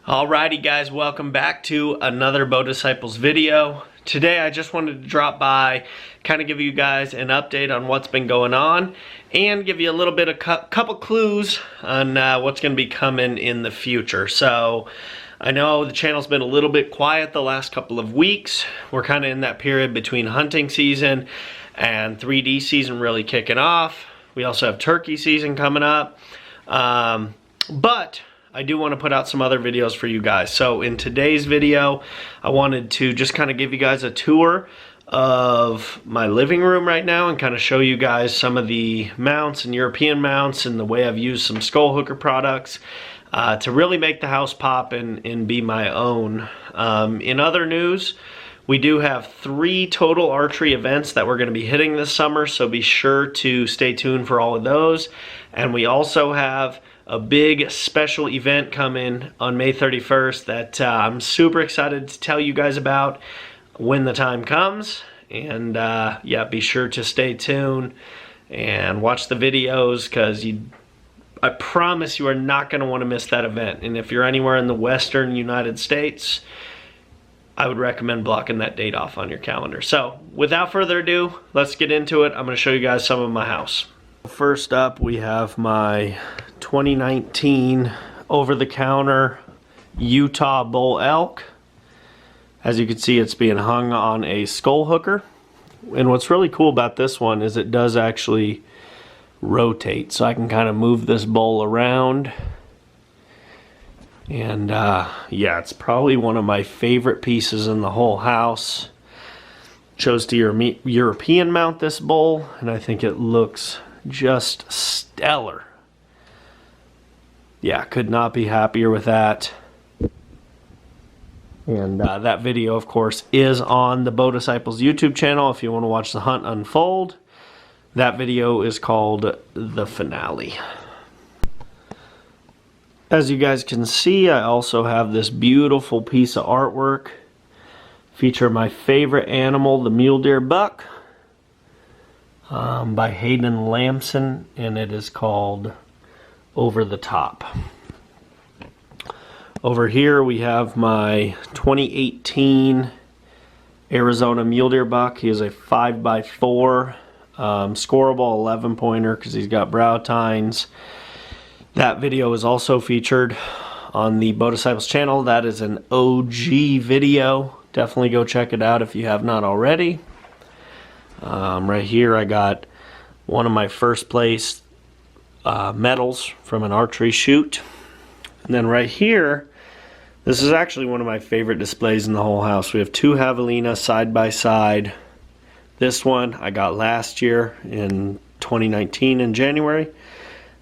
Alrighty guys, welcome back to another Bow Disciples video. Today I just wanted to drop by, kind of give you guys an update on what's been going on and give you a little bit of couple clues on what's going to be coming in the future. So I know the channel's been a little bit quiet the last couple of weeks. We're kind of in that period between hunting season and 3D season really kicking off. We also have turkey season coming up. But I do want to put out some other videos for you guys. So in today's video, I wanted to just kind of give you guys a tour of my living room right now and kind of show you guys some of the mounts and European mounts and the way I've used some skull hooker products to really make the house pop and be my own. In other news, we do have 3 total archery events that we're going to be hitting this summer, so be sure to stay tuned for all of those. And we also have a big special event coming on May 31st that I'm super excited to tell you guys about when the time comes. And yeah, be sure to stay tuned and watch the videos, because I promise you are not going to want to miss that event. And if you're anywhere in the western United States, I would recommend blocking that date off on your calendar. So without further ado, let's get into it. I'm going to show you guys some of my house. First up, we have my 2019 over-the-counter Utah bull elk. As you can see, it's being hung on a skull hooker. And what's really cool about this one is it does actually rotate, so I can kind of move this bull around. And yeah, it's probably one of my favorite pieces in the whole house. Chose to European mount this bull, and I think it looks just stellar. Yeah, could not be happier with that. And that video, of course, is on the Bow Disciples YouTube channel if you want to watch the hunt unfold. That video is called The Finale. As you guys can see, I also have this beautiful piece of artwork featuring my favorite animal, the mule deer buck, by Hayden Lamson, and it is called Over the Top. Over here we have my 2018 Arizona mule deer buck. He is a 5x4 scoreable 11 pointer because he's got brow tines. That video is also featured on the Bow Disciples channel. That is an OG video. Definitely go check it out if you have not already. Right here I got one of my first place medals from an archery shoot. And then right here, this is actually one of my favorite displays in the whole house. We have 2 Javelina side by side. This one I got last year in 2019 in January.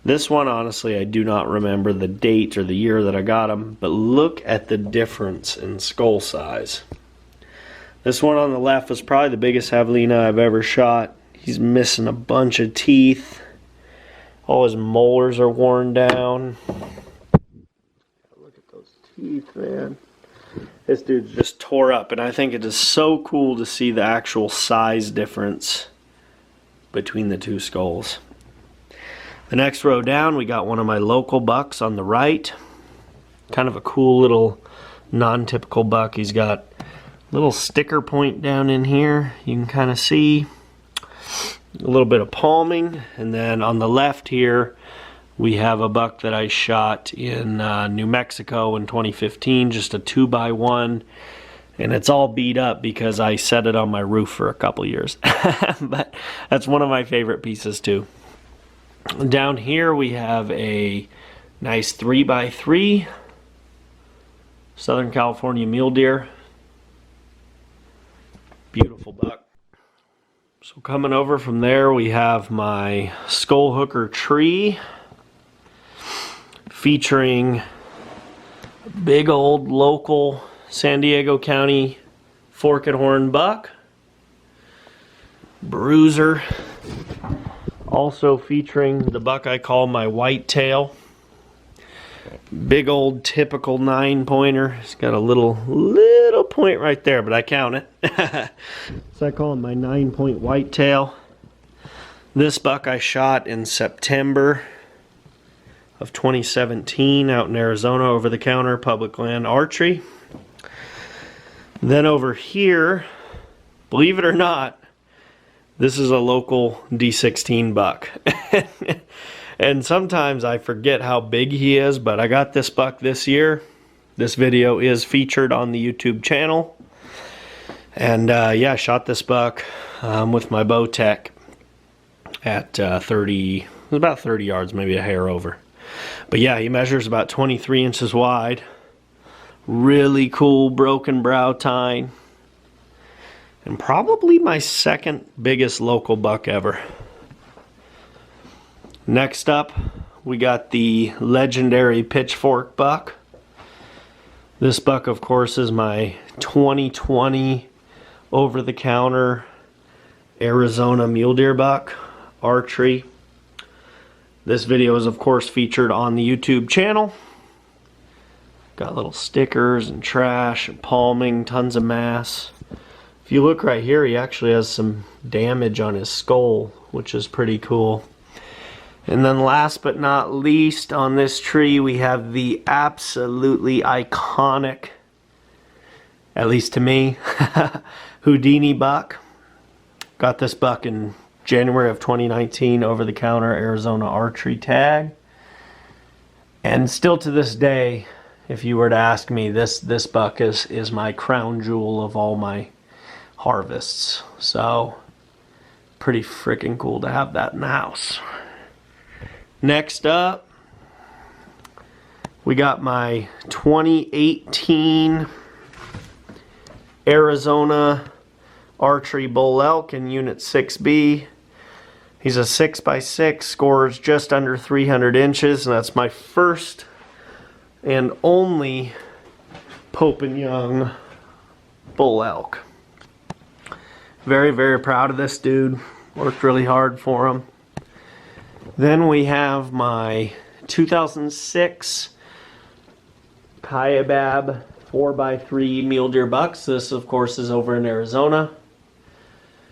This one, honestly, I do not remember the date or the year that I got them, but look at the difference in skull size. This one on the left is probably the biggest Javelina I've ever shot. He's missing a bunch of teeth. All his molars are worn down. Look at those teeth, man. This dude's just tore up, and I think it is so cool to see the actual size difference between the 2 skulls. The next row down, we got one of my local bucks on the right. Kind of a cool little non-typical buck. He's got a little sticker point down in here. You can kind of see a little bit of palming. And then on the left here, we have a buck that I shot in New Mexico in 2015, just a 2x1. And it's all beat up because I set it on my roof for a couple years. But that's one of my favorite pieces too. Down here we have a nice 3x3 Southern California mule deer. Beautiful buck. So coming over from there, we have my skull hooker tree featuring a big old local San Diego County forked horn buck, bruiser. Also featuring the buck I call my whitetail. Big old typical 9-pointer. It's got a little point right there, but I count it. So I call him my 9-point whitetail. This buck I shot in September of 2017 out in Arizona, over-the-counter public land archery. Then over here, believe it or not, this is a local D16 buck. And sometimes I forget how big he is, but I got this buck this year. This video is featured on the YouTube channel. And yeah, I shot this buck with my Bowtech at 30, about 30 yards, maybe a hair over. But yeah, he measures about 23 inches wide. Really cool broken brow tine. And probably my second biggest local buck ever. Next up, we got the legendary pitchfork buck. This buck, of course, is my 2020 over-the-counter Arizona mule deer buck archery. This video is, of course, featured on the YouTube channel. Got little stickers and trash and palming, tons of mass. If you look right here, he actually has some damage on his skull, which is pretty cool. And then last but not least, on this tree we have the absolutely iconic, at least to me, Houdini buck. Got this buck in January of 2019, over-the-counter Arizona archery tag. And still to this day, if you were to ask me, this buck is my crown jewel of all my harvests. So, pretty freaking cool to have that in the house. Next up, we got my 2018 Arizona archery bull elk in unit 6B. He's a 6x6, scores just under 300 inches, and that's my first and only Pope and Young bull elk. Very, very proud of this dude. Worked really hard for him. Then we have my 2006 Kaibab 4x3 mule deer bucks. This, of course, is over in Arizona.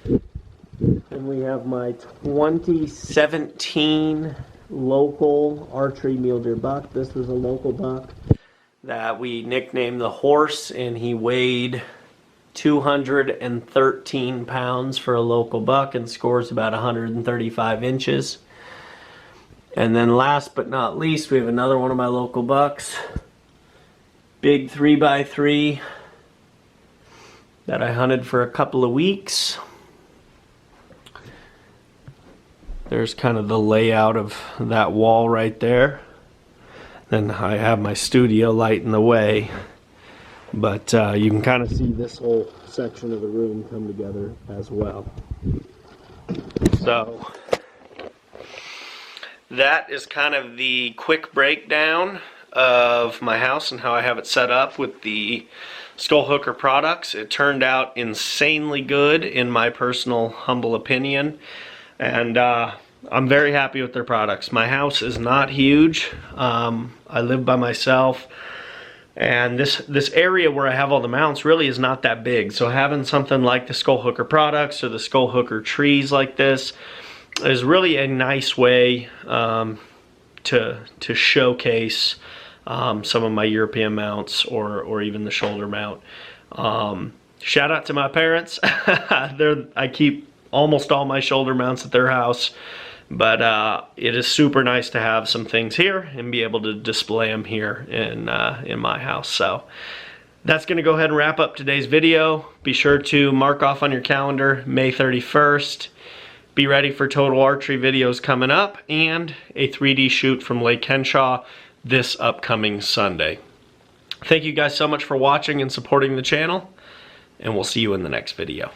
And we have my 2017 local archery mule deer buck. This is a local buck that we nicknamed the Horse, and he weighed 213 pounds for a local buck and scores about 135 inches. And then last but not least, we have another one of my local bucks. Big 3x3 that I hunted for a couple of weeks. There's kind of the layout of that wall right there. Then I have my studio light in the way. But you can kind of see this whole section of the room come together as well. So that is kind of the quick breakdown of my house and how I have it set up with the Skull Hooker products. It turned out insanely good in my personal humble opinion, and I'm very happy with their products. My house is not huge. I live by myself, and this area where I have all the mounts really is not that big, so having something like the Skull Hooker products or the Skull Hooker trees like this is really a nice way to showcase some of my European mounts or even the shoulder mount. Shout out to my parents. I keep almost all my shoulder mounts at their house, but it is super nice to have some things here and be able to display them here in my house. So that's going to go ahead and wrap up today's video. Be sure to mark off on your calendar May 31st. Be ready for Total Archery videos coming up and a 3D shoot from Lake Henshaw this upcoming Sunday. Thank you guys so much for watching and supporting the channel, and we'll see you in the next video.